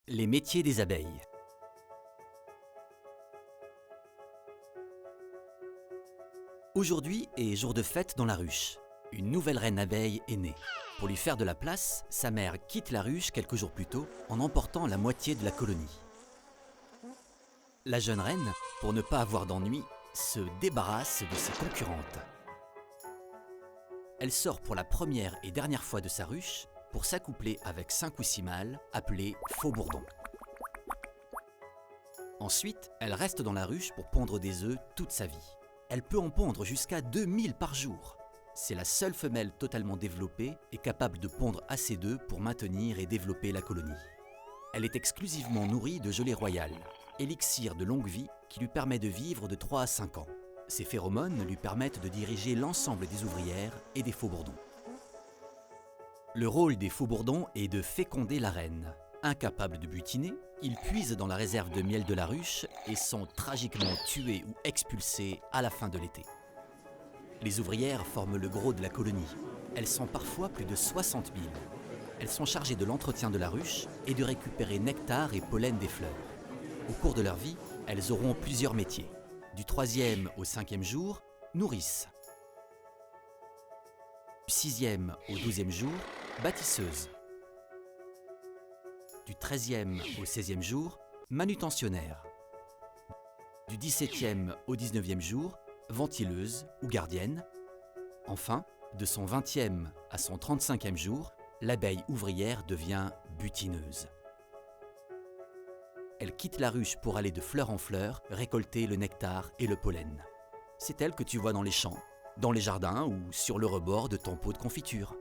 Les métiers des abeilles. Aujourd'hui est jour de fête dans la ruche. Une nouvelle reine abeille est née. Pour lui faire de la place, sa mère quitte la ruche quelques jours plus tôt en emportant la moitié de la colonie. La jeune reine, pour ne pas avoir d'ennui, se débarrasse de ses concurrentes. Elle sort pour la première et dernière fois de sa ruche pour s'accoupler avec 5 ou 6 mâles appelés faux-bourdons. Ensuite, elle reste dans la ruche pour pondre des œufs toute sa vie. Elle peut en pondre jusqu'à 2000 par jour. C'est la seule femelle totalement développée et capable de pondre assez d'œufs pour maintenir et développer la colonie. Elle est exclusivement nourrie de gelée royale, élixir de longue vie qui lui permet de vivre de 3 à 5 ans. Ses phéromones lui permettent de diriger l'ensemble des ouvrières et des faux-bourdons. Le rôle des faux-bourdons est de féconder la reine. Incapables de butiner, ils puisent dans la réserve de miel de la ruche et sont tragiquement tués ou expulsés à la fin de l'été. Les ouvrières forment le gros de la colonie. Elles sont parfois plus de 60 000. Elles sont chargées de l'entretien de la ruche et de récupérer nectar et pollen des fleurs. Au cours de leur vie, elles auront plusieurs métiers. Du 3e au 5e jour, nourrice. Du 6e au 12e jour, bâtisseuse. Du 13e au 16e jour, manutentionnaire. Du 17e au 19e jour, ventileuse ou gardienne. Enfin, de son 20e à son 35e jour, l'abeille ouvrière devient butineuse. Elle quitte la ruche pour aller de fleur en fleur récolter le nectar et le pollen. C'est elle que tu vois dans les champs, dans les jardins ou sur le rebord de ton pot de confiture.